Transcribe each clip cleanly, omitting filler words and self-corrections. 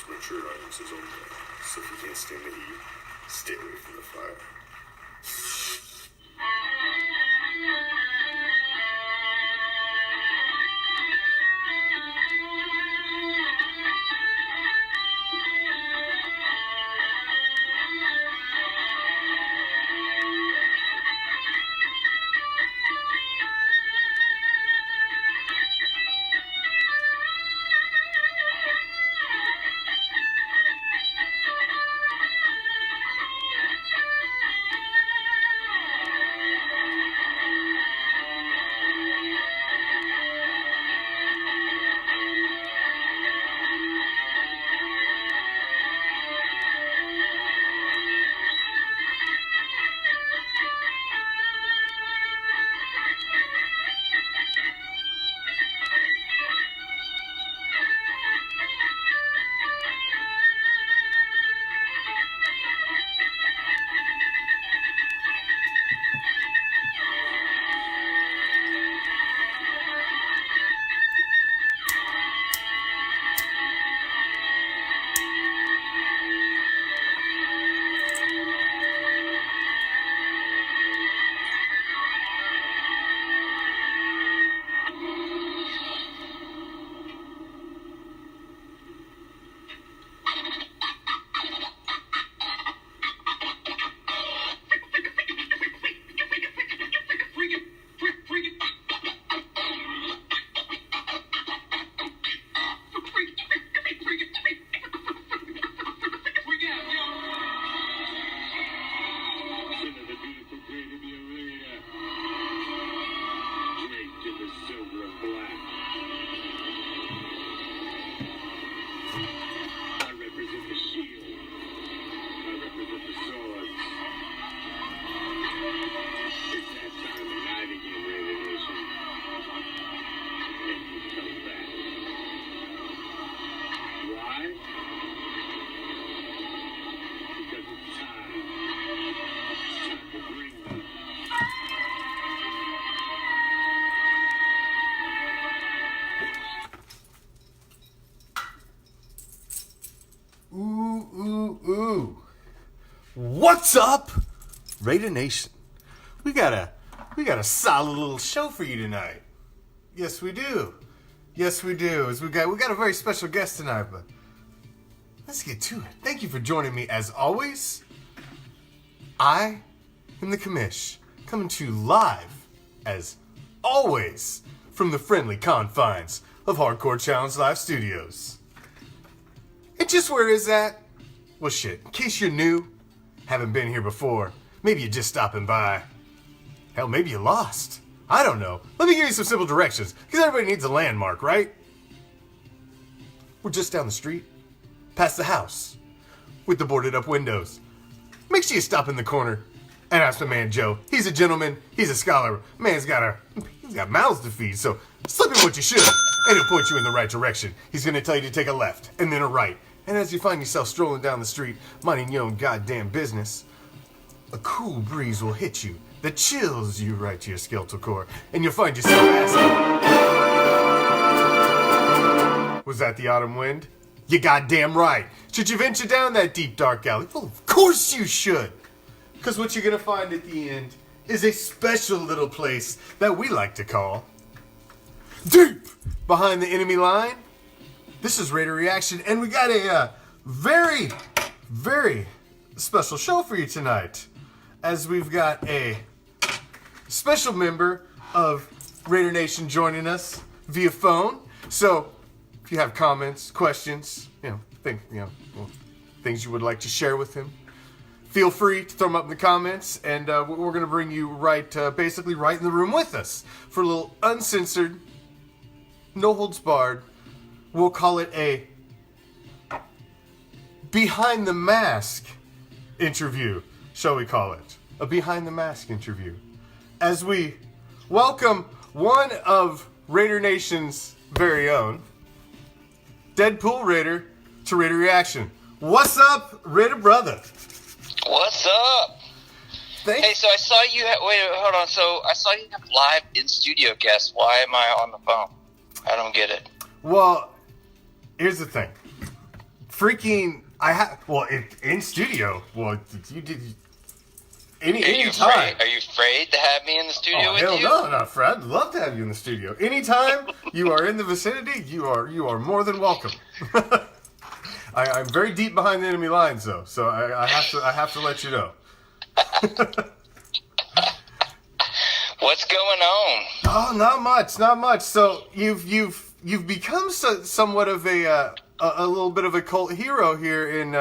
mature audiences only. So if you can't stand the heat, stay away from the fire. What's up, Raider Nation? We got a solid little show for you tonight. Yes, we do. Yes, we do. We got a very special guest tonight, but let's get to it. Thank you for joining me as always. I am the commish, coming to you live as always from the friendly confines of Hardcore Challenge Live Studios. And just where is that? Well, shit, in case you're new, haven't been here before, maybe you're just stopping by. Hell, maybe you lost. I don't know. Let me give you some simple directions, because everybody needs a landmark, right? We're just down the street, past the house, with the boarded up windows. Make sure you stop in the corner and ask my man Joe. He's a gentleman, he's a scholar. He's got mouths to feed, so slip him what you should, and he'll point you in the right direction. He's gonna tell you to take a left, and then a right. And as you find yourself strolling down the street, minding your own goddamn business, a cool breeze will hit you that chills you right to your skeletal core, and you'll find yourself asking, was that the autumn wind? You goddamn right. Should you venture down that deep dark alley? Well, of course you should. Because what you're going to find at the end is a special little place that we like to call deep behind the enemy line. This is Raider Reaction, and we got a very, very special show for you tonight, as we've got a special member of Raider Nation joining us via phone. So, if you have comments, questions, things you would like to share with him, feel free to throw them up in the comments, and we're going to bring you basically right in the room with us for a little uncensored, no holds barred. We'll call it a behind the mask interview, shall we call it? A behind the mask interview. As we welcome one of Raider Nation's very own, Deadpool Raider, to Raider Reaction. What's up, Raider brother? What's up? Hey, so I saw you, wait, hold on, so I saw you have live in-studio guests. Why am I on the phone? I don't get it. Well, here's the thing. freaking, in studio. Well, you did. Are you afraid to have me in the studio with you? No, Fred. I'd love to have you in the studio. Anytime you are in the vicinity, you are more than welcome. I'm very deep behind the enemy lines, though, so I have to let you know. What's going on? Oh, not much. So you've become somewhat of a little bit of a cult hero here in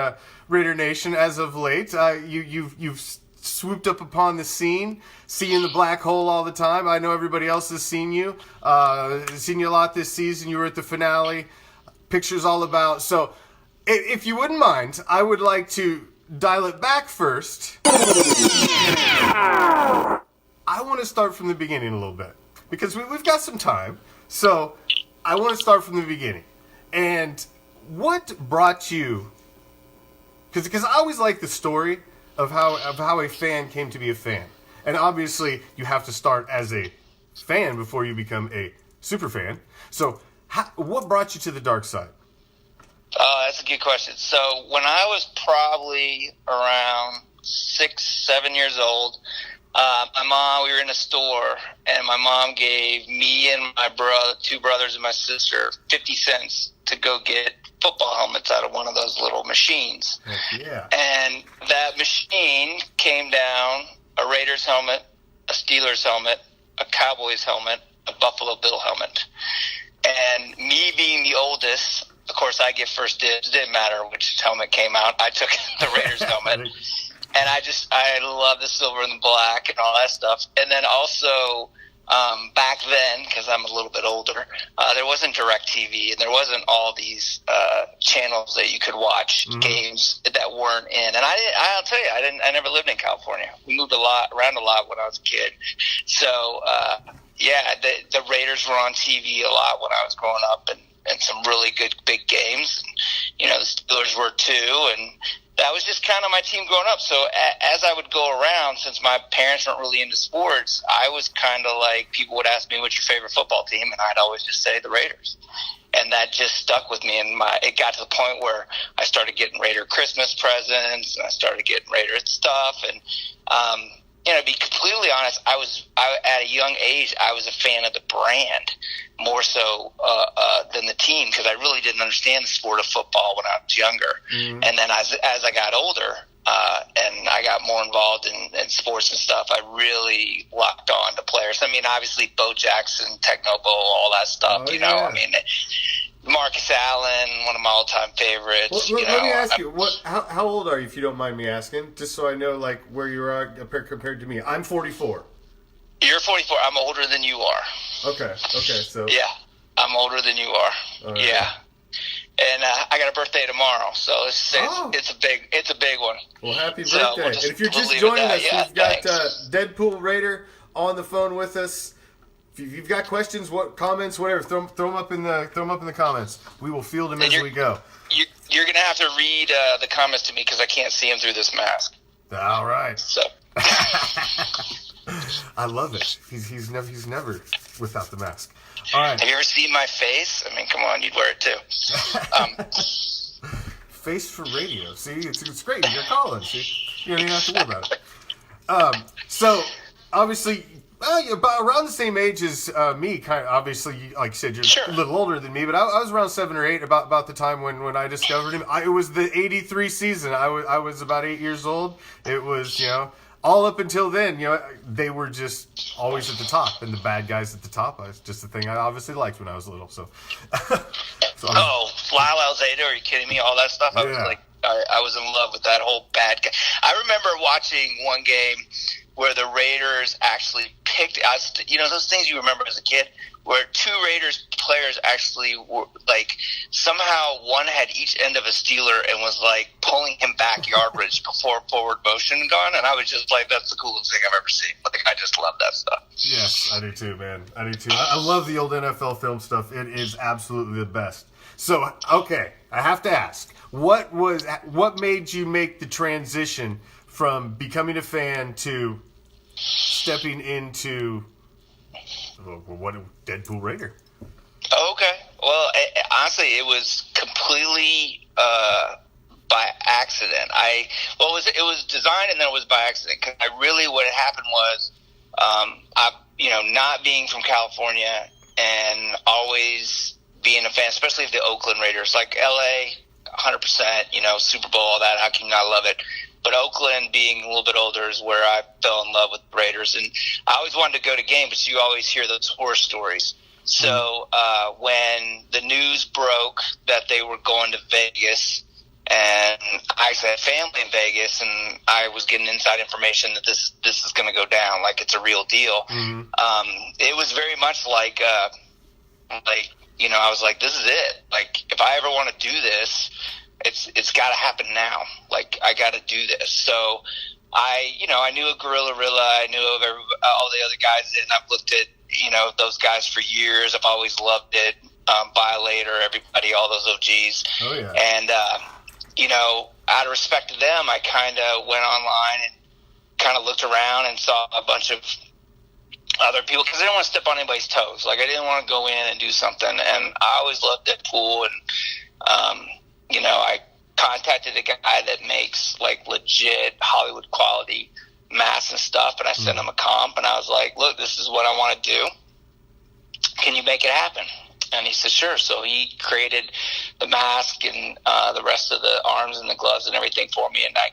Raider Nation as of late. You've swooped up upon the scene, seeing the black hole all the time. I know everybody else has seen you a lot this season. You were at the finale. Pictures all about. So if you wouldn't mind, I would like to dial it back first. I want to start from the beginning a little bit because we've got some time. So I want to start from the beginning. And what brought you? Because I always like the story of how a fan came to be a fan. And obviously, you have to start as a fan before you become a super fan. So, what brought you to the dark side? That's a good question. So, when I was probably around 6, 7 years old, my mom, we were in a store, and my mom gave me and my two brothers and my sister 50 cents to go get football helmets out of one of those little machines. Yeah. And that machine came down a Raiders helmet, a Steelers helmet, a Cowboys helmet, a Buffalo Bill helmet. And me being the oldest, of course I get first dibs. It didn't matter which helmet came out. I took the Raiders helmet. And I love the silver and the black and all that stuff. And then also, back then, because I'm a little bit older, there wasn't DirecTV, and there wasn't all these channels that you could watch games that weren't in. And I'll tell you, I never lived in California. We moved around a lot when I was a kid. So, the Raiders were on TV a lot when I was growing up, and some really good big games. And, the Steelers were too, and that was just kind of my team growing up. So as I would go around, since my parents weren't really into sports, I was kind of like, people would ask me, what's your favorite football team? And I'd always just say the Raiders. And that just stuck with me. And it got to the point where I started getting Raider Christmas presents, and I started getting Raider stuff. And, to be completely honest, at a young age, I was a fan of the brand more so than the team, because I really didn't understand the sport of football when I was younger. And then as I got older and I got more involved in sports and stuff, I really locked on to players. I mean, obviously Bo Jackson, Techno Bowl, all that stuff. I mean, Marcus Allen, one of my all-time favorites. Well, let me ask you, how old are you, if you don't mind me asking, just so I know like where you are compared to me? I'm 44. You're 44. I'm older than you are. Okay. So yeah, I'm older than you are. Right. Yeah, and I got a birthday tomorrow, so let's say it's a big one. Well, happy birthday! And if you're just joining us, we've got Deadpool Raider on the phone with us. If you've got questions, comments, whatever, throw them up in the comments. We will field them as we go. You're gonna have to read the comments to me because I can't see them through this mask. All right. So. I love it. He's never without the mask. All right. Have you ever seen my face? I mean, come on, you'd wear it too. Face for radio. See, it's great. You're calling. See, you don't even have to worry about it. So obviously, you're about around the same age as me. Kind of obviously, like you said, you're a little older than me, but I was around 7 or 8 about the time when I discovered him. It was the '83 season. I was about 8 years old. It was all up until then, they were just always at the top, and the bad guys at the top. It's just the thing I obviously liked when I was little. So, Lyle Alzado, are you kidding me? All that stuff. I was like, I was in love with that whole bad guy. I remember watching one game where the Raiders actually picked us. Those things you remember as a kid, where 2 Raiders players actually were like, somehow one had each end of a Steeler and was like pulling him back yardage before forward motion gone, and I was just like, that's the coolest thing I've ever seen. Like, I just love that stuff. Yes, I do too, man. I do too. I love the old NFL film stuff. It is absolutely the best. So, okay, I have to ask, what made you make the transition from becoming a fan to stepping into Deadpool Raider? Okay. Well, honestly, it was completely by accident. It was designed and then it was by accident. Cause what had happened was, not being from California and always being a fan, especially of the Oakland Raiders, like LA, 100%, Super Bowl, all that. How can you not love it? But Oakland, being a little bit older, is where I fell in love with the Raiders. And I always wanted to go to games, but you always hear those horror stories. So when the news broke that they were going to Vegas, and I had family in Vegas, and I was getting inside information that this is going to go down, like it's a real deal. It was very much like I was like, this is it. Like, if I ever want to do this, it's got to happen now. Like, I got to do this. So I knew of Gorilla Rilla. I knew of all the other guys, and I've looked at, those guys for years. I've always loved it. Violator, everybody, all those OGs. Oh, yeah. And, out of respect to them, I kind of went online and kind of looked around and saw a bunch of other people, because I didn't want to step on anybody's toes. Like, I didn't want to go in and do something. And I always loved Deadpool, and, I contacted a guy that makes, like, legit Hollywood quality masks and stuff, and I sent him a comp, and I was like, look, this is what I want to do. Can you make it happen? And he said, sure. So he created the mask and the rest of the arms and the gloves and everything for me. And I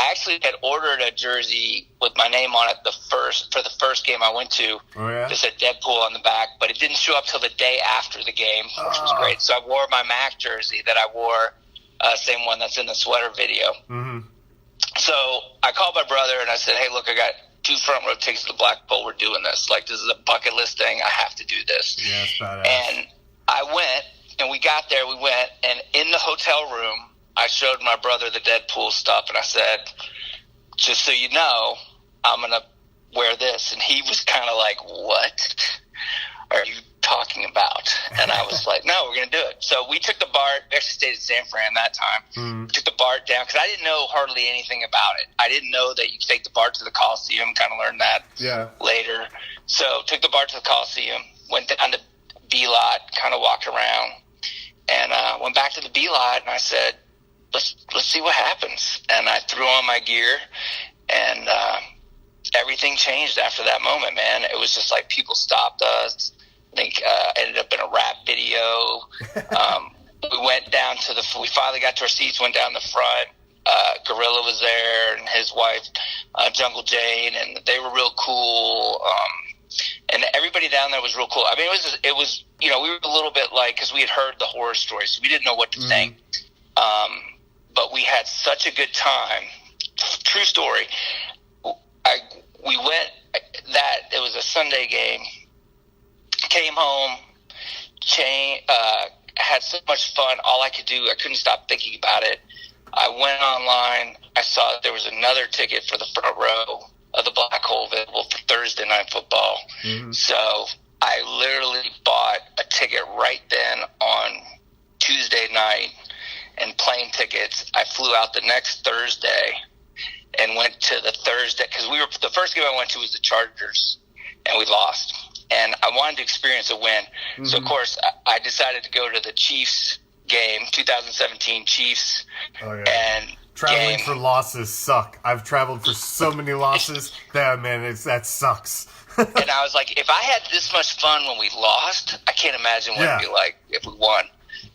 actually had ordered a jersey with my name on it for the first game I went to. Oh, yeah? It said Deadpool on the back, but it didn't show up till the day after the game, which was great. So I wore my Mac jersey that I wore, same one that's in the sweater video. Mm-hmm. So I called my brother and I said, hey, look, I got 2 front row tickets to the Black Bowl. We're doing this. Like, this is a bucket list thing. I have to do this. Yeah, it's badass. And I went, and we got there, and in the hotel room, I showed my brother the Deadpool stuff, and I said, just so you know, I'm going to wear this. And he was kind of like, what are you talking about? And I was like, no, we're going to do it. So we took the BART. We actually stayed at San Fran that time. We took the BART down, because I didn't know hardly anything about it. I didn't know that you could take the BART to the Coliseum, kind of learned that later. So took the BART to the Coliseum, went down to B-Lot, kind of walked around, and went back to the B-Lot, and I said, let's see what happens. And I threw on my gear, and everything changed after that moment, man. It was just like people stopped us. I think ended up in a rap video. We went down we finally got to our seats, went down the front. Gorilla was there, and his wife, Jungle Jane, and they were real cool. And everybody down there was real cool. I mean, it was we were a little bit like, because we had heard the horror stories, so we didn't know what to think. But we had such a good time. True story. We went, it was a Sunday game, came home, had so much fun. All I could do, I couldn't stop thinking about it. I went online. I saw there was another ticket for the front row of the Black Hole available for Thursday Night Football. So I literally bought a ticket right then on Tuesday night and plane tickets. I flew out the next Thursday and went to the Thursday, because the first game I went to was the Chargers, and we lost. And I wanted to experience a win. So, of course, I decided to go to the Chiefs game, 2017 Chiefs. Oh, yeah. And traveling for losses suck. I've traveled for so many losses. That sucks. And I was like, if I had this much fun when we lost, I can't imagine what it'd be like if we won.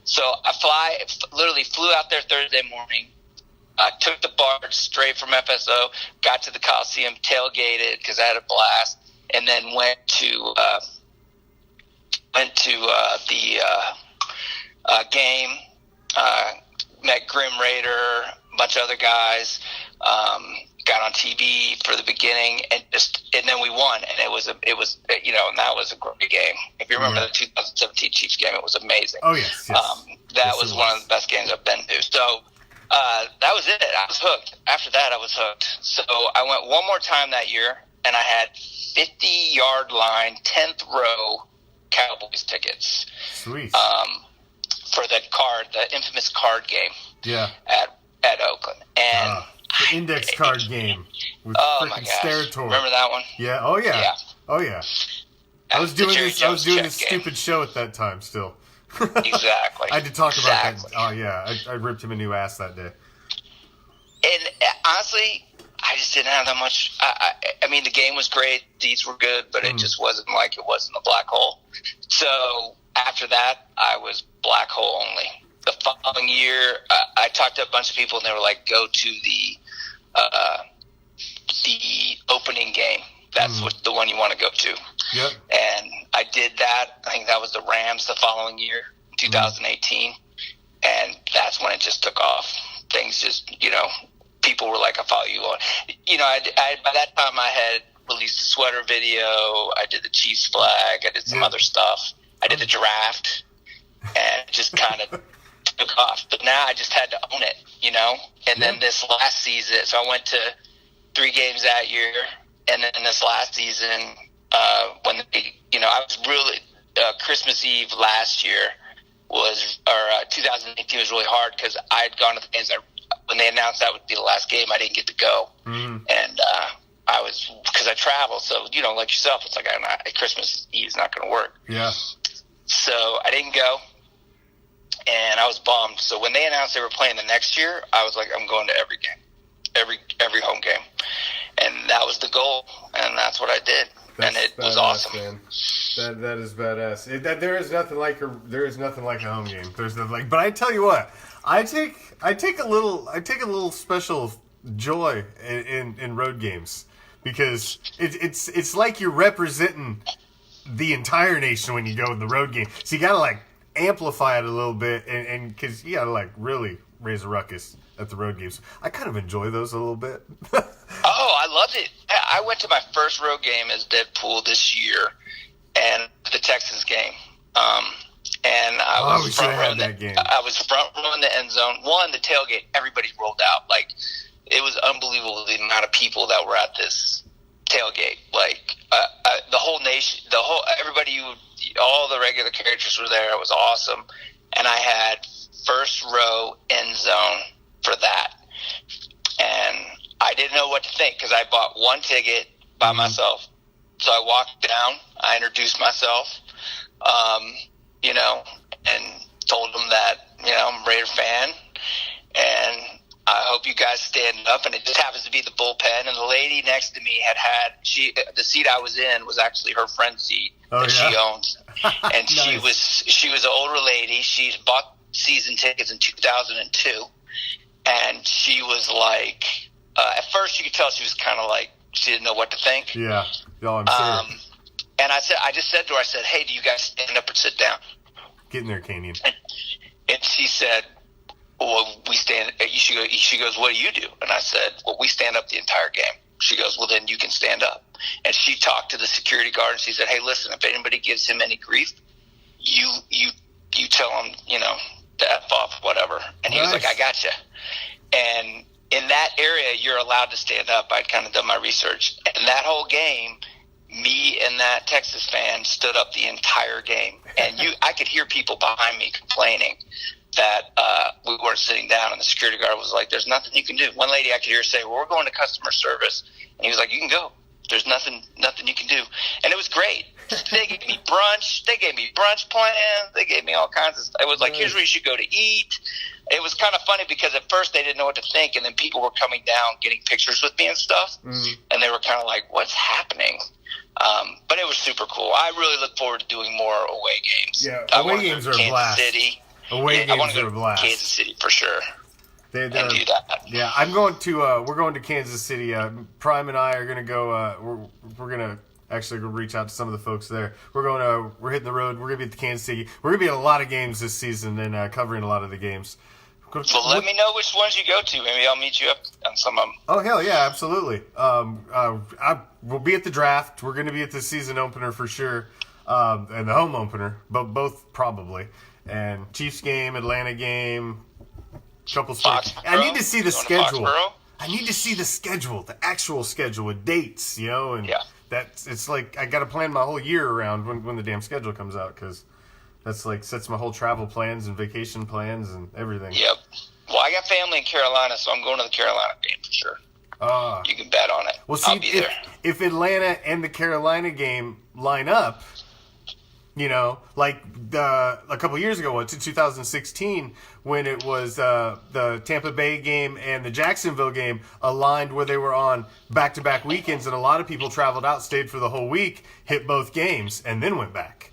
So I literally flew out there Thursday morning. I took the BART straight from FSO, got to the Coliseum, tailgated because I had a blast, and then went to the game. Met Grim Raider, a bunch of other guys. Got on TV for the beginning, and then we won, and it was and that was a great game. If you remember the 2017 Chiefs game, it was amazing. Oh yes. That was one of the best games I've been to. So that was it. I was hooked. After that, I was hooked. So I went one more time that year, and I had 50-yard line, 10th row Cowboys tickets. Sweet. For the infamous card game. Yeah. At Oakland, and the index card game with my freaking gosh. Steratore. Remember that one? Yeah. Oh yeah. Yeah. Oh yeah. I was doing this stupid show at that time still. Exactly. I had to talk about that. Oh, yeah. I ripped him a new ass that day. And honestly, I just didn't have that much. I mean, the game was great. Seats were good, but it just wasn't like it was in the black hole. So after that, I was black hole only. The following year, I talked to a bunch of people, and they were like, go to the opening game. That's what the one you want to go to. Yep. And I did that. I think that was the Rams the following year, 2018. And that's when it just took off. Things just, people were like, I follow you on. By that time I had released a sweater video. I did the Chiefs flag. I did some other stuff. I did the draft. And it just kind of took off. But now I just had to own it, And then this last season, so I went to 3 games that year. And then this last season, I was really Christmas Eve last year 2018 was really hard because I had gone to the games. When they announced that would be the last game, I didn't get to go, and I was because I traveled. So like yourself, it's like Christmas Eve is not going to work. Yeah. So I didn't go, and I was bummed. So when they announced they were playing the next year, I was like, I'm going to every game, every home game. And that was the goal, and that's what I did, and it was awesome. Man. That is badass. There is nothing like a home game. There's nothing like. But I tell you what, I take a little special joy in road games because it's like you're representing the entire nation when you go to the road game. So you gotta amplify it a little bit, and because you gotta really raise a ruckus at the road games. I kind of enjoy those a little bit. Oh, I loved it. I went to my first road game as Deadpool this year, and the Texans game. And I was front row that game. I was front row in the end zone. The tailgate, everybody rolled out. It was unbelievable the amount of people that were at this tailgate. The whole nation, everybody, all the regular characters were there. It was awesome. And I had first row end zone for that. And I didn't know what to think because I bought one ticket by myself. So I walked down, I introduced myself, and told them that, I'm a Raider fan, and I hope you guys stand up. And it just happens to be the bullpen. And the lady next to me the seat I was in was actually her friend's seat that she owns. And nice. she was an older lady. She's bought season tickets in 2002. And she was like, at first you could tell she was kind of she didn't know what to think. Yeah. No, I'm sure. And I just said to her, hey, do you guys stand up or sit down? Get in there, Canyon. And she said, well, we stand. She goes, what do you do? And I said, well, we stand up the entire game. She goes, well, then you can stand up. And she talked to the security guard and she said, hey, listen, if anybody gives him any grief, you tell him, to F off, whatever. And he was like, I gotcha. And in that area, you're allowed to stand up. I'd kind of done my research. And that whole game, me and that Texas fan stood up the entire game. And I could hear people behind me complaining that we weren't sitting down. And the security guard was like, there's nothing you can do. One lady I could hear say, well, we're going to customer service. And he was like, you can go. There's nothing you can do. And it was great. They gave me brunch. They gave me brunch plans. They gave me all kinds of stuff. It was like, here's where you should go to eat. It was kind of funny because at first they didn't know what to think, and then people were coming down getting pictures with me and stuff, and they were kind of like, what's happening? But it was super cool. I really look forward to doing more away games. Yeah, away games are a blast. City. Away games are a blast. Kansas City for sure. And do that. Yeah, I'm going to. We're going to Kansas City. Prime and I are going to go. We're going to actually go reach out to some of the folks there. We're hitting the road. We're going to be at the Kansas City. We're going to be at a lot of games this season and covering a lot of the games. So let me know which ones you go to. Maybe I'll meet you up on some of them. Oh, hell yeah, absolutely. We'll be at the draft. We're going to be at the season opener for sure, and the home opener, but both probably. And Chiefs game, Atlanta game, couple spots. I need to see the schedule. I need to see the schedule, the actual schedule with dates, and it's like I got to plan my whole year around when the damn schedule comes out because that's sets my whole travel plans and vacation plans and everything. Yep. Well, I got family in Carolina, so I'm going to the Carolina game for sure. You can bet on it. Well, see, if Atlanta and the Carolina game line up, You know, like a couple years ago, 2016, when it was the Tampa Bay game and the Jacksonville game aligned where they were on back-to-back weekends, and a lot of people traveled out, stayed for the whole week, hit both games, and then went back.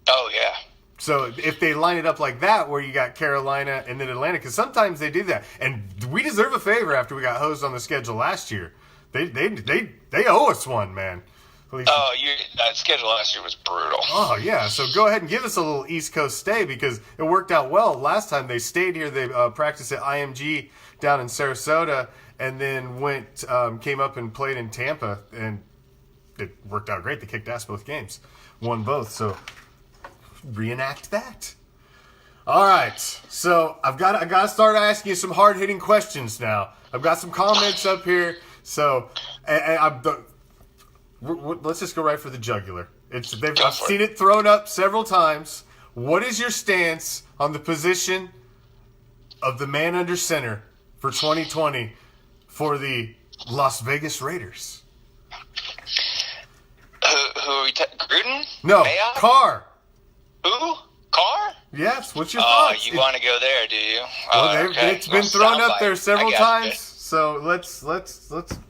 Oh, yeah. So if they line it up like that, where you got Carolina and then Atlanta, because sometimes they do that, and we deserve a favor after we got hosed on the schedule last year. They owe us one, man. Oh, that schedule last year was brutal. Oh, yeah. So go ahead and give us a little East Coast stay, because it worked out well. Last time they stayed here, they practiced at IMG down in Sarasota, and then came up and played in Tampa, and it worked out great. They kicked ass both games, won both. So reenact that. All right. So I got to start asking you some hard hitting questions now. I've got some comments up here. So let's just go right for the jugular. I've seen it thrown up several times. What is your stance on the position of the man under center for 2020 for the Las Vegas Raiders? Who are we? Gruden? No, Mayock? Carr. Who? Carr? Yes. What's your Oh, thoughts? you want to go there, do you? Well, Okay. it's been thrown up there several times. You. So let's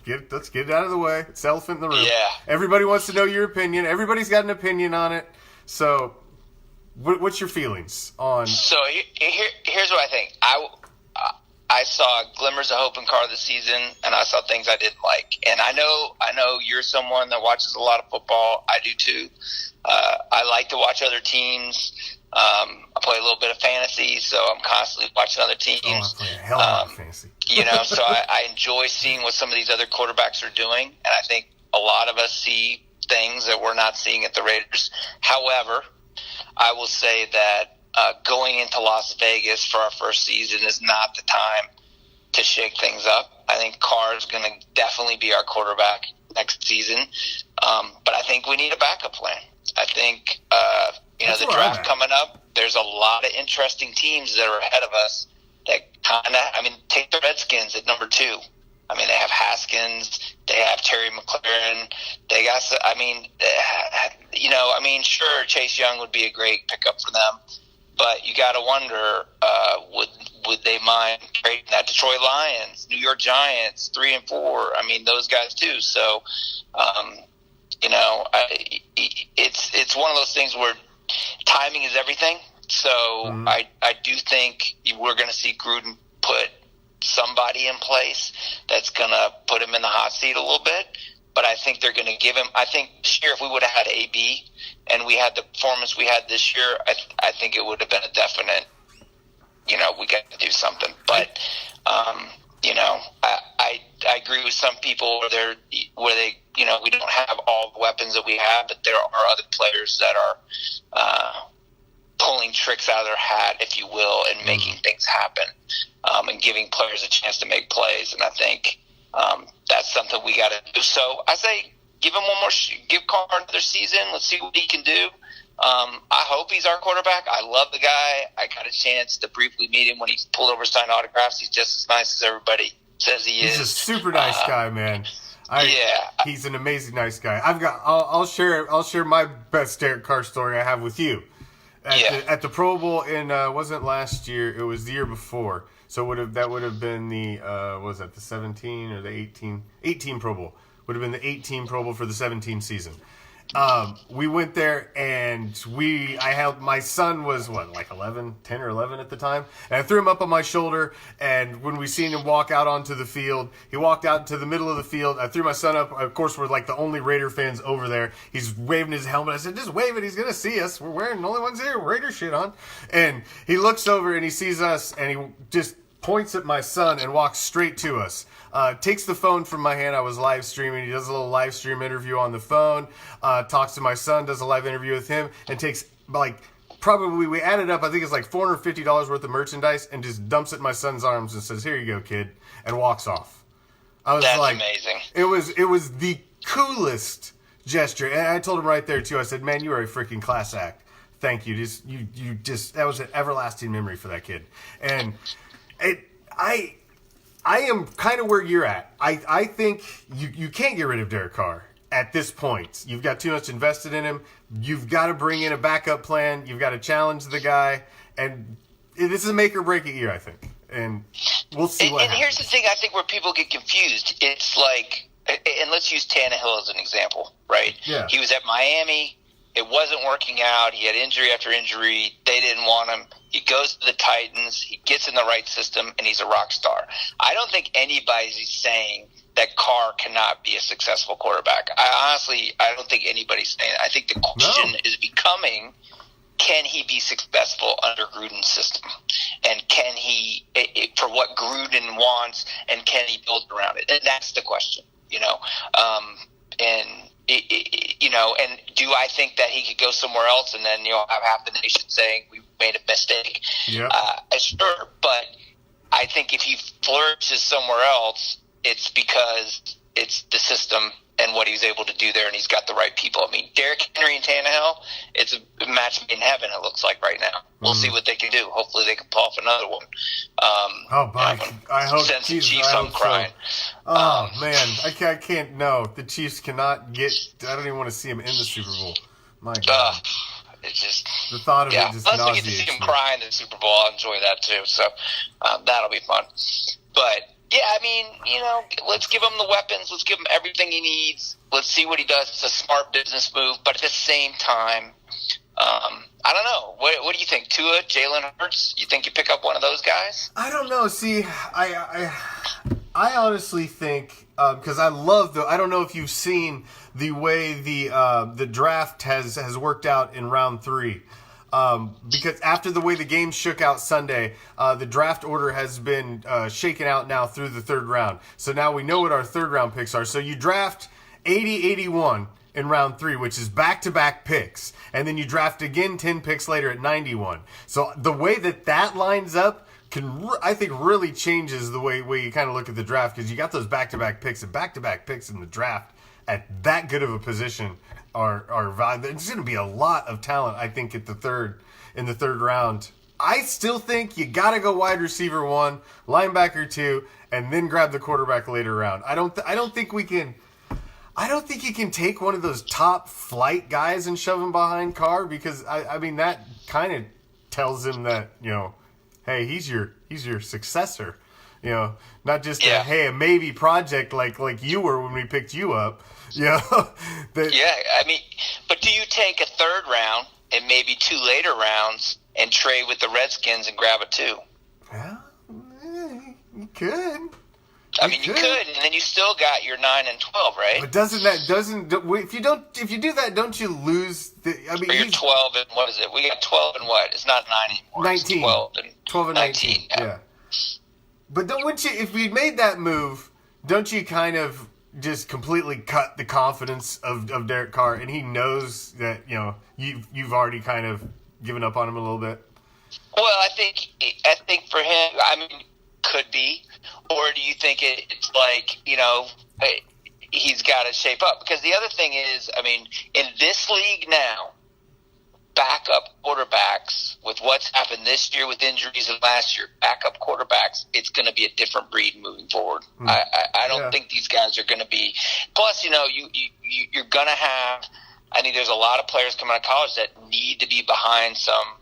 get it out of the way. It's the elephant in the room. Yeah. Everybody wants to know your opinion. Everybody's got an opinion on it. So, what's your feelings on? So here's what I think. I saw glimmers of hope in Carr this season, and I saw things I didn't like. And I know you're someone that watches a lot of football. I do too. I like to watch other teams. I play a little bit of fantasy, so I'm constantly watching other teams. Oh, I play a hell of fantasy. So I enjoy seeing what some of these other quarterbacks are doing, and I think a lot of us see things that we're not seeing at the Raiders. However, I will say that going into Las Vegas for our first season is not the time to shake things up. I think Carr is going to definitely be our quarterback next season, but I think we need a backup plan. I think the draft coming up, there's a lot of interesting teams that are ahead of us that take the Redskins at number 2. I mean, they have Haskins, they have Terry McLaurin, they got, sure, Chase Young would be a great pickup for them, but you got to wonder, would they mind trading that Detroit Lions, New York Giants, 3 and 4? I mean, those guys too. So, it's one of those things where timing is everything. So I do think we're going to see Gruden put somebody in place that's going to put him in the hot seat a little bit. But I think they're going to give him – I think this year if we would have had AB and we had the performance we had this year, I think it would have been a definite, we got to do something. But, I agree with some people where they we don't have all the weapons that we have, but there are other players that are pulling tricks out of their hat, if you will, and making things happen, and giving players a chance to make plays. And I think that's something we got to do. So I say give him one more, give Carr another season. Let's see what he can do. I hope he's our quarterback. I love the guy. I got a chance to briefly meet him when he pulled over signed autographs. He's just as nice as everybody says he is. He's a super nice guy, man. He's an amazing nice guy. I'll share my best Derek Carr story I have with you. At the Pro Bowl in wasn't last year, it was the year before. So that would have been the the 17 or the 18 Pro Bowl. Would have been the 18 Pro Bowl for the 17 season. We went there and my son was 10 or 11 at the time, and I threw him up on my shoulder, and when we seen him walk out onto the field, he walked out into the middle of the field. I threw my son up. Of course, we're like the only Raider fans over there. He's waving his helmet. I said, just wave it. He's going to see us. We're wearing the only ones here. Raider shit on. And he looks over and he sees us, and he just points at my son and walks straight to us. Takes the phone from my hand. I was live streaming. He does a little live stream interview on the phone. Talks to my son, does a live interview with him, and takes probably, we added up, I think it's like $450 worth of merchandise, and just dumps it in my son's arms and says, "Here you go, kid," and walks off. That's amazing. It was the coolest gesture, and I told him right there too. I said, "Man, you are a freaking class act. Thank you. That was an everlasting memory for that kid." And I am kind of where you're at. I think you can't get rid of Derek Carr. at this point. You've got too much invested in him. You've got to bring in a backup plan. You've got to challenge the guy. And this is a make or break it year, I think. And we'll see what happens. And here's the thing, I think, where people get confused. It's like, and let's use Tannehill as an example, right? Yeah. He was at Miami. It wasn't working out. He had injury after injury. They didn't want him. He goes to the Titans. He gets in the right system, and he's a rock star. I don't think anybody's saying that Carr cannot be a successful quarterback. I don't think anybody's saying that. I think the question is becoming, can he be successful under Gruden's system? And can he, for what Gruden wants, and can he build around it? And that's the question, you know. And do I think that he could go somewhere else and then, have half the nation saying we made a mistake? Yeah. Sure, but I think if he flourishes somewhere else, it's because it's the system and what he's able to do there, and he's got the right people. I mean, Derrick Henry and Tannehill, it's a match made in heaven, it looks like right now. We'll see what they can do. Hopefully they can pull off another one. I hope send some Jesus, Chiefs I home hope crying. So. Oh, man. I can't, no. The Chiefs cannot get, I don't even want to see them in the Super Bowl. My God. It's just the thought of it just unless we get to nauseates see him me. cry in the Super Bowl, I'll enjoy that too. So that'll be fun. But yeah, I mean, let's give him the weapons. Let's give him everything he needs. Let's see what he does. It's a smart business move, but at the same time, I don't know. What do you think? Tua, Jalen Hurts? You think you pick up one of those guys? I don't know. See, I honestly think because I love I don't know if you've seen the way the draft has worked out in round 3. Because after the way the game shook out Sunday, the draft order has been shaken out now through the 3rd round. So now we know what our 3rd round picks are. So you draft 80-81 in round 3, which is back-to-back picks. And then you draft again 10 picks later at 91. So the way that lines up I think really changes the way you kind of look at the draft, because you got those back-to-back picks, and back-to-back picks in the draft at that good of a position are valuable. There's going to be a lot of talent, I think, in the third round. I still think you got to go wide receiver 1, linebacker 2, and then grab the quarterback later round. I don't think you can take one of those top flight guys and shove him behind Carr, because I mean that kind of tells him that, hey, he's your successor. Not just a maybe project like you were when we picked you up. Yeah, I mean, but do you take a 3rd round and maybe 2 later rounds and trade with the Redskins and grab a 2? Yeah, you could. You could, and then you still got your 9 and 12, right? But if you do that, don't you lose the? I mean, or you're 12 and what is it? We got 12 and what? It's not 9 anymore. 19. It's 12 and 19. Yeah. But wouldn't you, if we made that move, don't you kind of just completely cut the confidence of Derek Carr, and he knows that you've already kind of given up on him a little bit? Well, I think for him, could be, or do you think it's like he's got to shape up? Because the other thing is, in this league now, backup quarterbacks, with what's happened this year with injuries and last year, backup quarterbacks, it's going to be a different breed moving forward. I don't think these guys are going to be. Plus, you're going to have. I think there's a lot of players coming out of college that need to be behind some.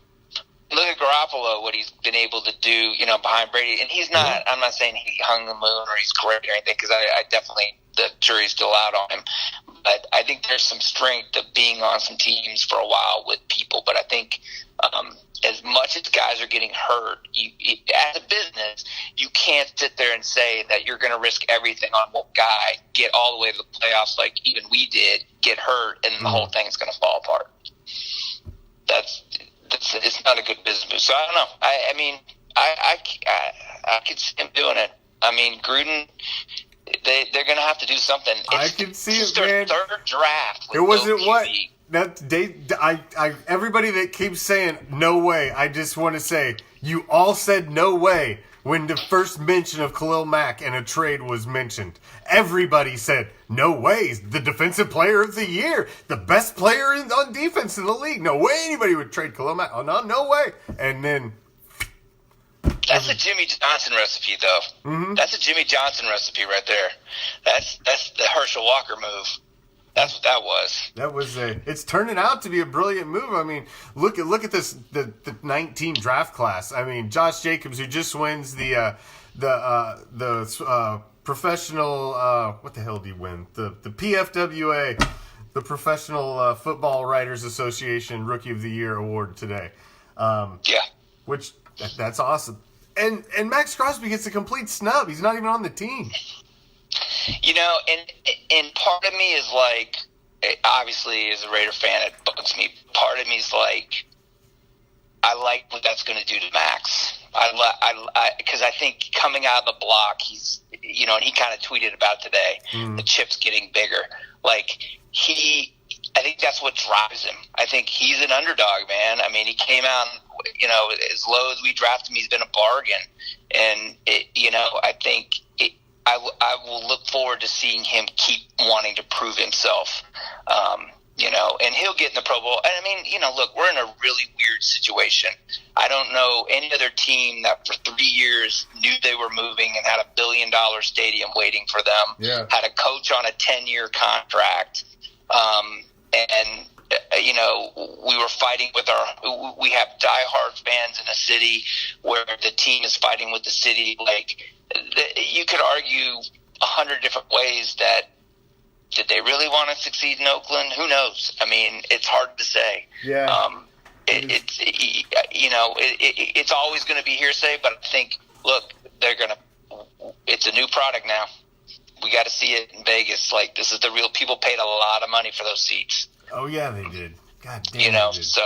Look at Garoppolo, what he's been able to do, behind Brady. And he's not. I'm not saying he hung the moon or he's great or anything, because I definitely, the jury's still out on him. But I think there's some strength of being on some teams for a while with people. But I think as much as guys are getting hurt, as a business, you can't sit there and say that you're going to risk everything on one guy, get all the way to the playoffs like even we did, get hurt, and the whole thing's going to fall apart. It's not a good business move. So I don't know. I could see him doing it. Gruden, they're going to have to do something. I can see it, their man. 3rd draft. It wasn't what. Everybody that keeps saying no way, I just want to say you all said no way when the first mention of Khalil Mack and a trade was mentioned. Everybody said no way. The defensive player of the year, the best player on defense in the league. No way anybody would trade Khalil Mack. Oh no way. And then that's a Jimmy Johnson recipe, though. Mm-hmm. That's a Jimmy Johnson recipe right there. That's the Herschel Walker move. That's what that was. That was it's turning out to be a brilliant move. I mean, look at this the 19 draft class. I mean, Josh Jacobs, who just wins the professional what the hell did he win? The PFWA, the Professional Football Writers Association Rookie of the Year award today. Which that's awesome. And Max Crosby gets a complete snub. He's not even on the team. You know, and part of me is like, obviously as a Raider fan, it bugs me. Part of me is like, I like what that's going to do to Max. Because I think coming out of the block, he's, you know, and he kind of tweeted about today, the chip's getting bigger. Like, I think that's what drives him. I think he's an underdog, man. I mean, he came out, you know, as low as we drafted him, he's been a bargain. And, you know, I think I will look forward to seeing him keep wanting to prove himself, you know, and he'll get in the Pro Bowl. And I mean, you know, look, we're in a really weird situation. I don't know any other team that for 3 years knew they were moving and had $1 billion stadium waiting for them, had a coach on a 10-year contract, and you know, we were fighting with we have diehard fans in a city where the team is fighting with the city. Like, you could argue 100 different ways that did they really want to succeed in Oakland? Who knows? I mean, it's hard to say. Yeah. It's you know, it's always going to be hearsay, but I think, look, it's a new product now. We got to see it in Vegas. Like, this is the real. People paid a lot of money for those seats. Oh yeah, they did. God damn. You know, so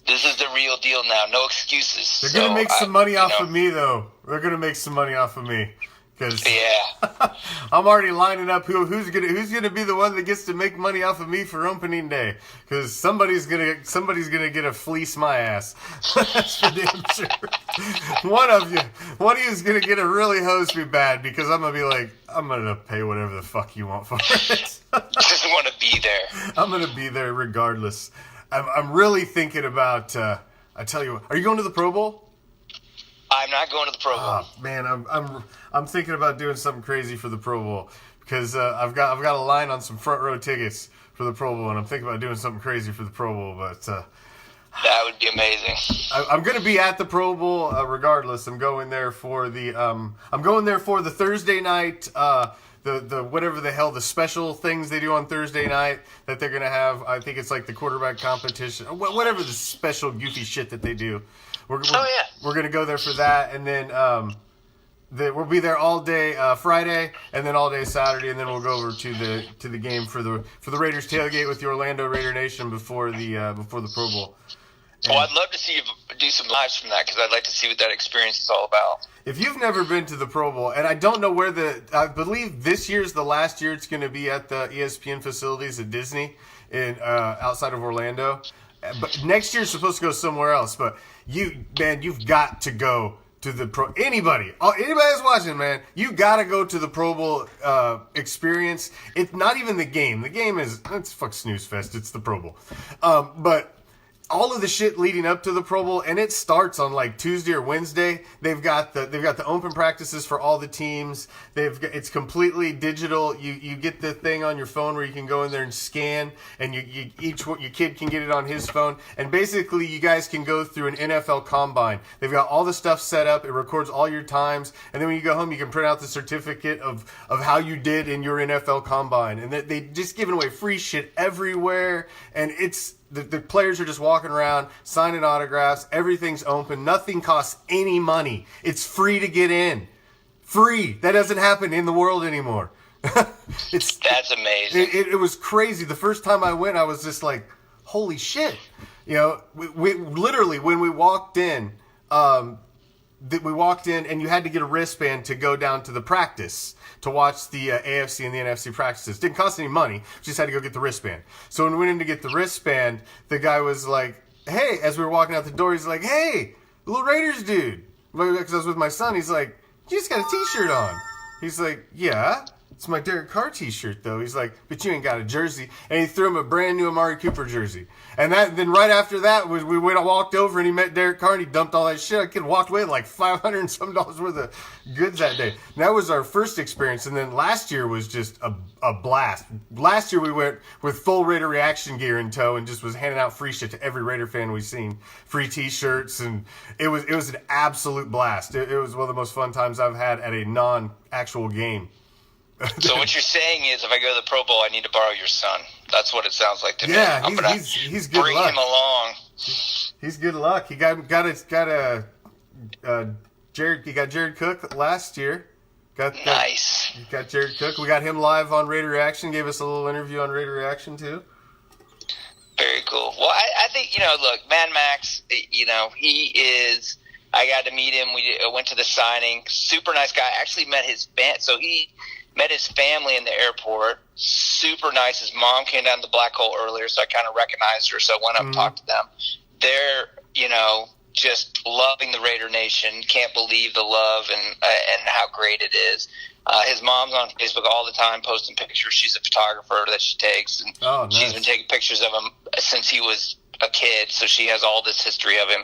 this is the real deal now. No excuses. They're gonna make some money off of me, though. They're gonna make some money off of me because I'm already lining up who's gonna be the one that gets to make money off of me for opening day. Because somebody's gonna get a fleece my ass. That's for damn sure. One of you is gonna get a really hose me bad because I'm gonna be like, I'm gonna pay whatever the fuck you want for it. Just want to be there. I'm gonna be there regardless. I'm really thinking about. I tell you what, are you going to the Pro Bowl? I'm not going to the Pro Bowl. Oh, man, I'm thinking about doing something crazy for the Pro Bowl because I've got a line on some front row tickets for the Pro Bowl, and I'm thinking about doing something crazy for the Pro Bowl. But that would be amazing. I'm going to be at the Pro Bowl regardless. I'm going there for the Thursday night. The whatever the hell the special things they do on Thursday night that they're gonna have. I think it's like the quarterback competition, whatever the special goofy shit that they do. We're gonna go there for that, and then we'll be there all day Friday, and then all day Saturday, and then we'll go over to the game for the Raiders tailgate with the Orlando Raider Nation before the Pro Bowl. Well, I'd love to see you do some lives from that because I'd like to see what that experience is all about. If you've never been to the Pro Bowl, and I don't know where I believe this year's the last year it's going to be at the ESPN facilities at Disney in outside of Orlando. But next year's supposed to go somewhere else. But you've got to go to the anybody that's watching, man, you got to go to the Pro Bowl experience. It's not even the game. The game it's fuck snooze fest. It's the Pro Bowl, but all of the shit leading up to the Pro Bowl, and it starts on like Tuesday or Wednesday. They've got the open practices for all the teams. It's completely digital. You get the thing on your phone where you can go in there and scan, and your kid can get it on his phone. And basically, you guys can go through an NFL combine. They've got all the stuff set up. It records all your times, and then when you go home, you can print out the certificate of how you did in your NFL combine. And they just giving away free shit everywhere, and it's. The players are just walking around, signing autographs. Everything's open. Nothing costs any money. It's free to get in. Free. That doesn't happen in the world anymore. That's amazing. It was crazy. The first time I went, I was just like, holy shit. You know, we literally, when we walked in, and you had to get a wristband to go down to the practice to watch the AFC and the NFC practices. Didn't cost any money. Just had to go get the wristband. So when we went in to get the wristband, the guy was like, hey, as we were walking out the door, he's like, hey, little Raiders dude. Because I was with my son, he's like, you just got a t-shirt on. He's like, yeah. it's my Derek Carr t-shirt, though. He's like, but you ain't got a jersey. And he threw him a brand new Amari Cooper jersey. And then right after that, we walked over and he met Derek Carr and he dumped all that shit. I could walked away with like $500 and some worth of goods that day. And that was our first experience. And then last year was just a blast. Last year we went with full Raider reaction gear in tow and just was handing out free shit to every Raider fan we've seen. Free t-shirts, and it was an absolute blast. It was one of the most fun times I've had at a non-actual game. So what you're saying is, if I go to the Pro Bowl, I need to borrow your son. That's what it sounds like to me. Yeah, he's good bring luck. him along. He's good luck. He got Jared Cook last year. Nice. He got Jared Cook. We got him live on Raider Reaction. Gave us a little interview on Raider Reaction too. Very cool. Well, I think, look, Mad Max, he is. I got to meet him. We went to the signing. Super nice guy. Actually met his so he met his family in the airport. Super nice. His mom came down to the Black Hole earlier, so I kind of recognized her. So I went up and talked to them. They're, just loving the Raider Nation. Can't believe the love and how great it is. His mom's on Facebook all the time posting pictures. She's a photographer that she takes, and nice. She's been taking pictures of him since he was a kid, so she has all this history of him.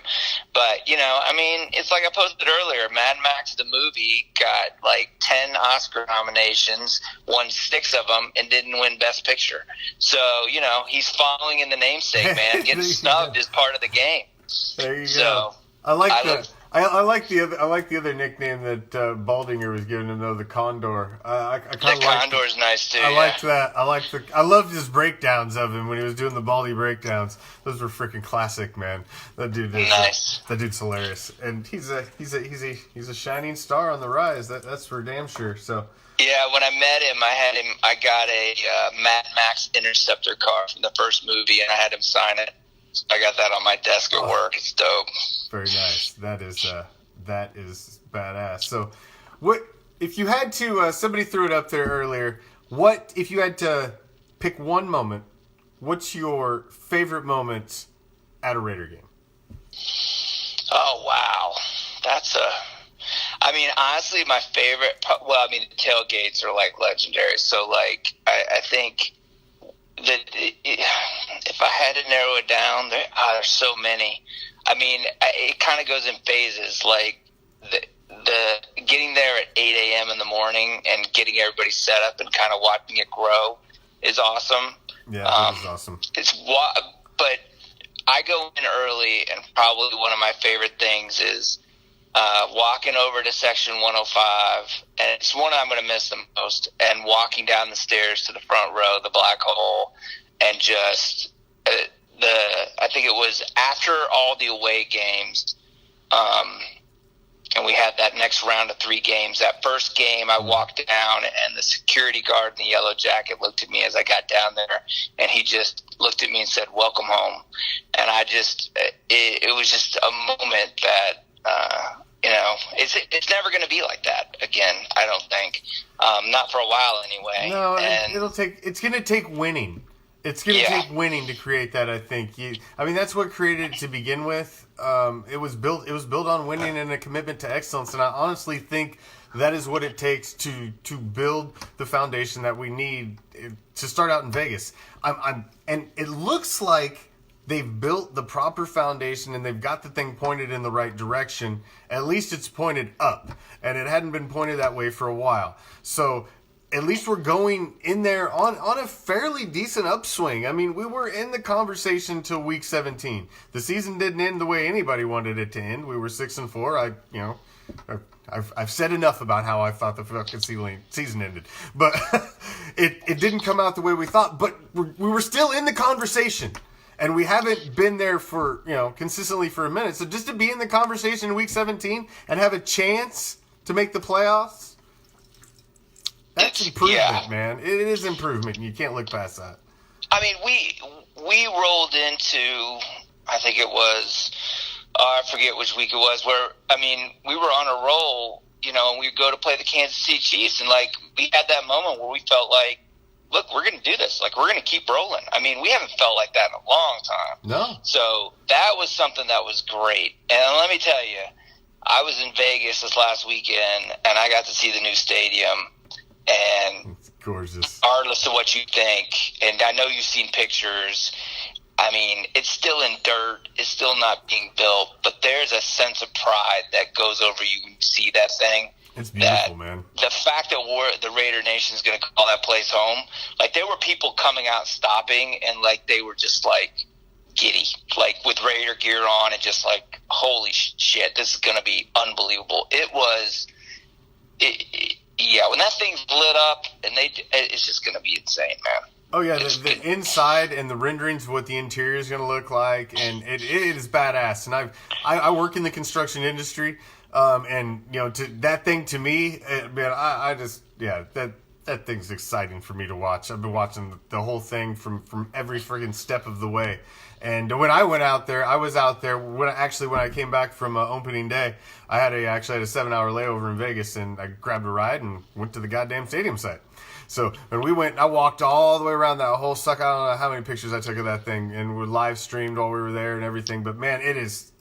But, it's like I posted earlier, Mad Max the movie got like 10 Oscar nominations, won 6 of them, and didn't win Best Picture. So, he's following in the namesake, man. Getting snubbed is part of the game. There you go. I like the other nickname that Baldinger was giving him, though, the Condor. The Condor's nice too. I liked that. I loved his breakdowns of him when he was doing the Baldy breakdowns. Those were freaking classic, man. That dude is nice. That dude's hilarious, and he's a shining star on the rise. That's for damn sure. So. Yeah, when I met him, I got a Mad Max Interceptor car from the first movie, and I had him sign it. So I got that on my desk at work. It's dope. Very nice. That is badass. So, what if you had to? Somebody threw it up there earlier. What if you had to pick one moment? What's your favorite moment at a Raider game? Oh wow, honestly, my favorite. Well, the tailgates are like legendary. So like, I think that if I had to narrow it down, there's so many. It kind of goes in phases. Like the getting there at 8 a.m. in the morning and getting everybody set up and kind of watching it grow is awesome. Yeah, that is awesome. But I go in early, and probably one of my favorite things is walking over to Section 105, and it's one I'm going to miss the most, and walking down the stairs to the front row, the Black Hole, and just I think it was after all the away games, and we had that next round of 3 games. That first game, I walked down, and the security guard in the yellow jacket looked at me as I got down there, and he just looked at me and said, "Welcome home." And it was just a moment that, it's never going to be like that again, I don't think. Not for a while anyway. No, it's going to take winning. It's going to take winning to create that, I think. That's what created it to begin with. It was built on winning and a commitment to excellence, and I honestly think that is what it takes to build the foundation that we need to start out in Vegas. And it looks like they've built the proper foundation and they've got the thing pointed in the right direction. At least it's pointed up, and it hadn't been pointed that way for a while. So at least we're going in there on a fairly decent upswing. We were in the conversation till week 17. The season didn't end the way anybody wanted it to end. We were 6-4. I've said enough about how I thought the fucking season ended, but it didn't come out the way we thought. But we were still in the conversation, and we haven't been there for consistently for a minute. So just to be in the conversation in week 17 and have a chance to make the playoffs. That's improvement, man. It is improvement, and you can't look past that. We rolled into, I think it was, I forget which week it was, where, we were on a roll, and we'd go to play the Kansas City Chiefs, and, we had that moment where we felt like, look, we're going to do this. We're going to keep rolling. We haven't felt like that in a long time. No. So that was something that was great. And let me tell you, I was in Vegas this last weekend, and I got to see the new stadium. And gorgeous. Regardless of what you think, and I know you've seen pictures. I mean, it's still in dirt. It's still not being built, but there's a sense of pride that goes over you when you see that thing. It's beautiful, man. The fact that the Raider Nation is going to call that place home, like there were people coming out, stopping, and like they were just like giddy, like with Raider gear on, and just like, holy shit, this is going to be unbelievable. Yeah, when that thing's lit up, and it's just going to be insane, man. Oh yeah, the inside and the renderings of what the interior is going to look like, and it is badass. And I work in the construction industry, and you know, that thing to me, man, I just that thing's exciting for me to watch. I've been watching the whole thing from every friggin' step of the way. And when I went out there, I was out there when I came back from opening day. I had a 7-hour layover in Vegas, and I grabbed a ride and went to the goddamn stadium site. So when we went, I walked all the way around that whole suck. I don't know how many pictures I took of that thing, and we live streamed while we were there and everything. But man, it is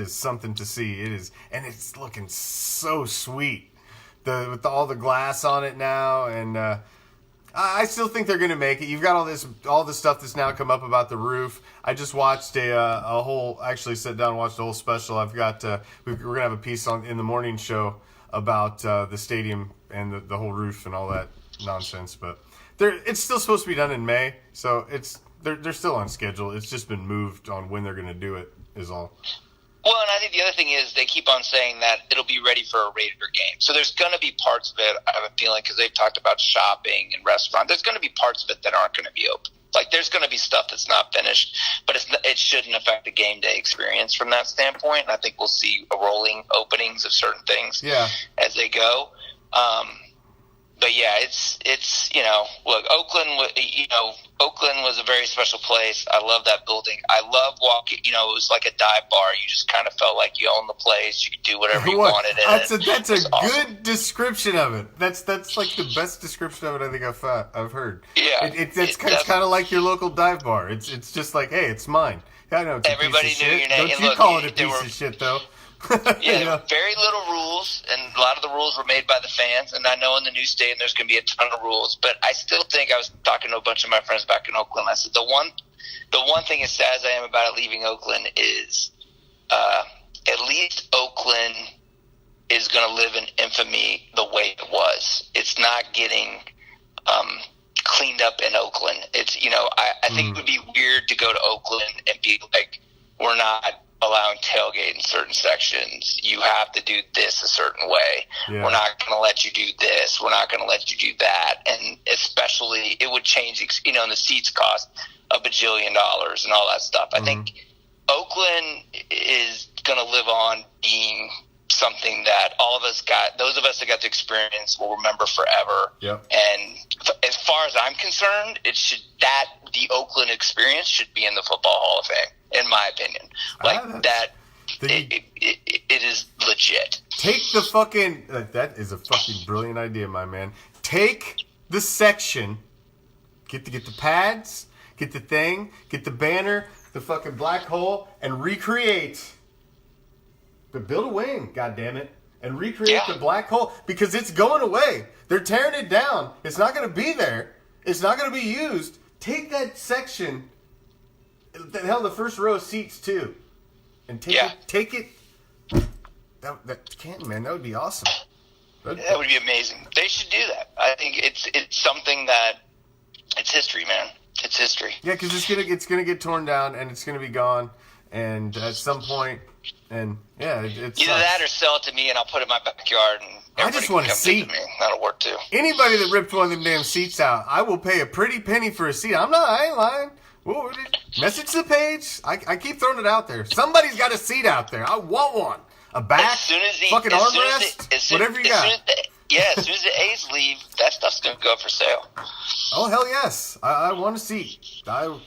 something to see. It is, and it's looking so sweet. With all the glass on it now, and I still think they're gonna make it. You've got all this stuff that's now come up about the roof. I just watched actually sat down and watched a whole special. I've got we're gonna have a piece in the morning show about the stadium and the whole roof and all that nonsense. But it's still supposed to be done in May, so they're still on schedule. It's just been moved on when they're gonna do it is all. Well, and I think the other thing is they keep on saying that it'll be ready for a Raider game. So there's going to be parts of it, I have a feeling, because they've talked about shopping and restaurant. There's going to be parts of it that aren't going to be open. Like, there's going to be stuff that's not finished, but it shouldn't affect the game day experience from that standpoint. And I think we'll see a rolling openings of certain things as they go. But yeah, it's you know, look, Oakland was a very special place. I love that building. I love walking. You know, it was like a dive bar. You just kind of felt like you owned the place. You could do whatever you wanted. That's a awesome. Good description of it. That's like the best description of it I think I've heard. Yeah, it's kind of like your local dive bar. It's just like, hey, it's mine. I know it's everybody a piece of knew shit. your name. Don't and you look, call it a piece of shit though? Yeah, there were very little rules, and a lot of the rules were made by the fans. And I know in the new stadium there's going to be a ton of rules, but I still think, I was talking to a bunch of my friends back in Oakland. I said the one thing, as sad as I am about it leaving Oakland, is at least Oakland is going to live in infamy the way it was. It's not getting cleaned up in Oakland. It's, you know, I think it would be weird to go to Oakland and be like, we're not allowing tailgate in certain sections. You have to do this a certain way. Yeah. We're not going to let you do this. We're not going to let you do that. And especially, it would change, you know, and the seats cost $1 bajillion and all that stuff. I think Oakland is going to live on being something that those of us that got to experience will remember forever. Yep. And as far as I'm concerned, the Oakland experience should be in the Football Hall of Fame, in my opinion. It is legit. Take the fucking... that is a fucking brilliant idea, my man. Take the section, get the pads, get the thing, get the banner, the fucking black hole, and recreate... But build a wing, goddammit, and recreate the black hole, because it's going away. They're tearing it down. It's not going to be there. It's not going to be used. Take that section, hell, the first row of seats too, and take it. That can't, man. That would be awesome. That would be amazing. They should do that. I think it's something that it's history, man. It's history. Yeah, because it's gonna get torn down and it's gonna be gone, and at some point. And yeah, it's either that or sell it to me and I'll put it in my backyard and I just want a seat. Me. That'll work too. Anybody that ripped one of them damn seats out, I will pay a pretty penny for a seat. I ain't lying. Whoa, message the page. I keep throwing it out there. Somebody's got a seat out there. I want one. A back, fucking armrest, whatever you got. As soon as the A's leave, that stuff's gonna go for sale. Oh hell yes, I want a seat. I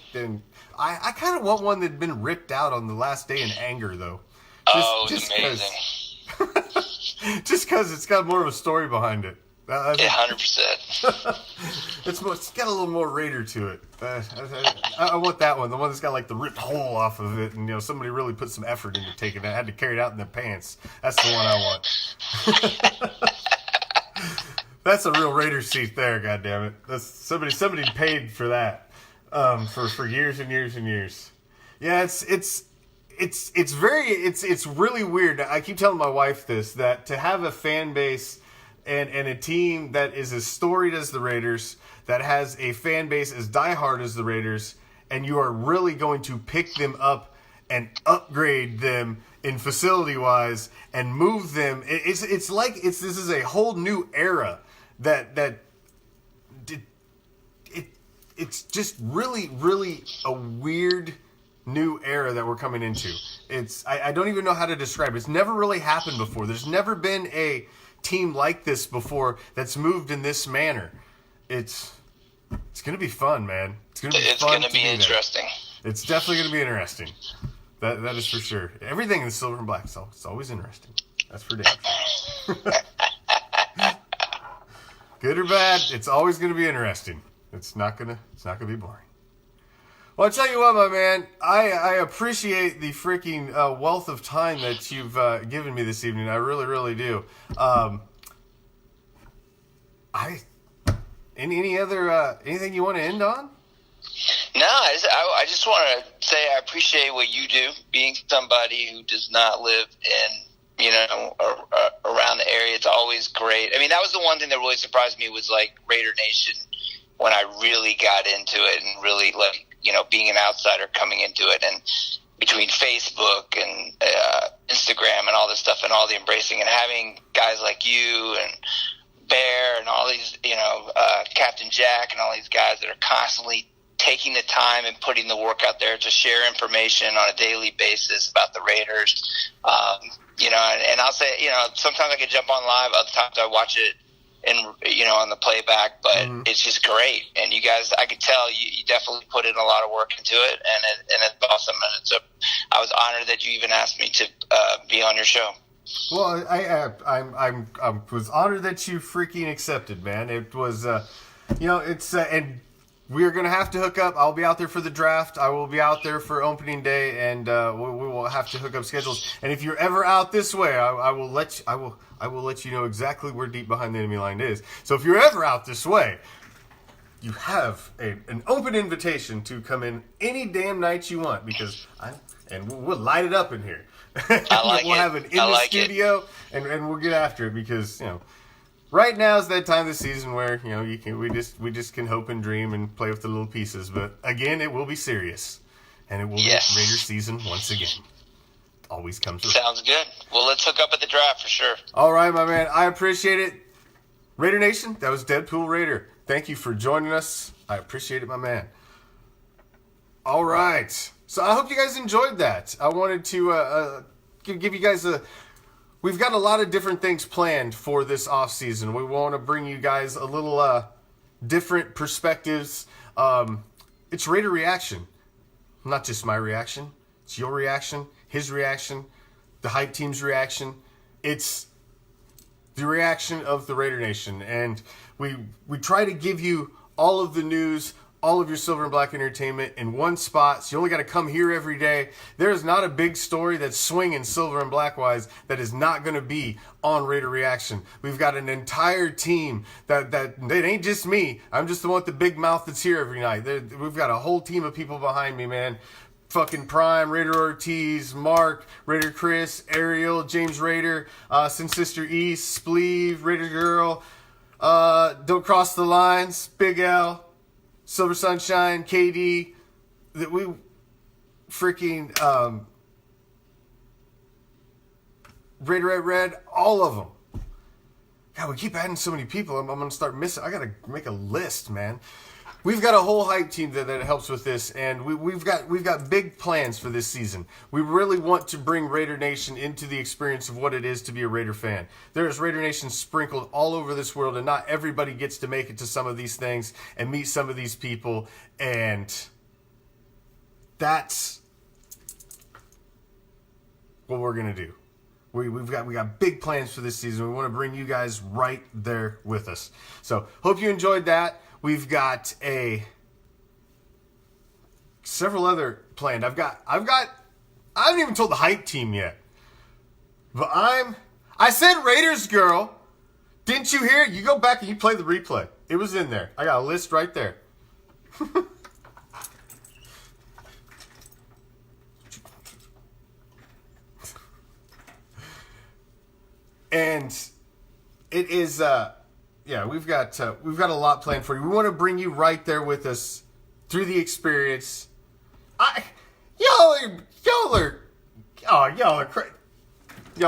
kind of want one that'd been ripped out on the last day in anger though. It's amazing. Just because it's got more of a story behind it. 100%. It's got a little more Raider to it. I want that one, the one that's got like the ripped hole off of it, and you know somebody really put some effort into taking it. I had to carry it out in their pants. That's the one I want. That's a real Raider seat there. God damn it! That's somebody paid for that for years and years and years. Yeah, it's really weird. I keep telling my wife this, that to have a fan base and a team that is as storied as the Raiders, that has a fan base as diehard as the Raiders, and you are really going to pick them up and upgrade them in facility wise and move them. It's like this is a whole new era it's just really a weird new era that we're coming into. I don't even know how to describe it. It's never really happened before. There's never been a team like this before that's moved in this manner. It's going to be fun, man. It's going to be interesting. It's definitely going to be interesting. That is for sure. Everything in the silver and black, so it's always interesting. That's for damn sure. Good or bad, it's always going to be interesting. It's not gonna be boring. Well, I'll tell you what, my man. I appreciate the freaking wealth of time that you've given me this evening. I really, really do. Any other anything you want to end on? No, I just want to say I appreciate what you do, being somebody who does not live in, around the area. It's always great. I mean, that was the one thing that really surprised me was like Raider Nation when I really got into it and really being an outsider coming into it, and between Facebook and Instagram and all this stuff and all the embracing and having guys like you and Bear and all these, Captain Jack and all these guys that are constantly taking the time and putting the work out there to share information on a daily basis about the Raiders. And I'll say, sometimes I can jump on live, other times I watch it on the playback, but it's just great. And you guys, I could tell you definitely put in a lot of work into it, and it's awesome. And I was honored that you even asked me to be on your show. Well, I was honored that you freaking accepted, man. It was, and we are going to have to hook up. I'll be out there for the draft. I will be out there for opening day, and we will have to hook up schedules. And if you're ever out this way, I will let you know exactly where Deep Behind the Enemy Line is. So if you're ever out this way, you have an open invitation to come in any damn night you want, because we'll light it up in here. We'll have it in the studio, and we'll get after it, because right now is that time of the season where we just can hope and dream and play with the little pieces. But again, it will be serious, and it will be Raider season once again. Always comes around. Sounds good. Well, let's hook up at the draft for sure. All right, my man. I appreciate it. Raider Nation, that was Deadpool Raider. Thank you for joining us. I appreciate it, my man. All right. So I hope you guys enjoyed that. I wanted to give you guys we've got a lot of different things planned for this off season. We want to bring you guys a little different perspectives. It's Raider reaction. Not just my reaction. It's your reaction, his reaction, the hype team's reaction. It's the reaction of the Raider Nation. And we try to give you all of the news, all of your silver and black entertainment in one spot. So you only got to come here every day. There is not a big story that's swinging silver and black wise that is not going to be on Raider Reaction. We've got an entire team that it ain't just me. I'm just the one with the big mouth that's here every night. We've got a whole team of people behind me, man. Fucking Prime, Raider Ortiz, Mark, Raider Chris, Ariel, James Raider, Sin Sister East, Spleeve, Raider Girl, Don't Cross the Lines, Big L, Silver Sunshine, KD, that we freaking Raider Red, all of them. God, we keep adding so many people. I'm going to start missing. I got to make a list, man. We've got a whole hype team that helps with this, and we've got big plans for this season. We really want to bring Raider Nation into the experience of what it is to be a Raider fan. There is Raider Nation sprinkled all over this world, and not everybody gets to make it to some of these things and meet some of these people, and that's what we're gonna do. We got big plans for this season. We want to bring you guys right there with us. So hope you enjoyed that. We've got several other planned. I haven't even told the hype team yet. But I said Raiders girl Didn't you hear it? You go back and you play the replay. It was in there. I got a list right there. And it is, yeah, we've got a lot planned for you. We want to bring you right there with us through the experience. Y'all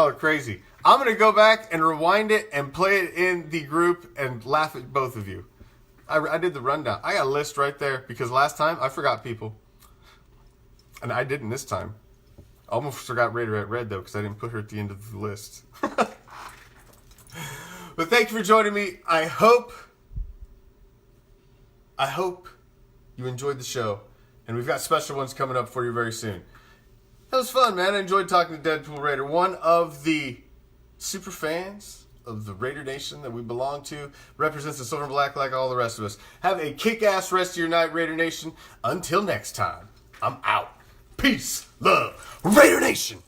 are crazy. I'm gonna go back and rewind it and play it in the group and laugh at both of you. I did the rundown. I got a list right there because last time I forgot people, and I didn't this time. Almost forgot Raider at Red though because I didn't put her at the end of the list. But thank you for joining me. I hope you enjoyed the show, and we've got special ones coming up for you very soon. That was fun, man. I enjoyed talking to Deadpool Raider, one of the super fans of the Raider Nation that we belong to, represents the silver and black like all the rest of us. Have a kick-ass rest of your night, Raider Nation. Until next time, I'm out. Peace, love, Raider Nation.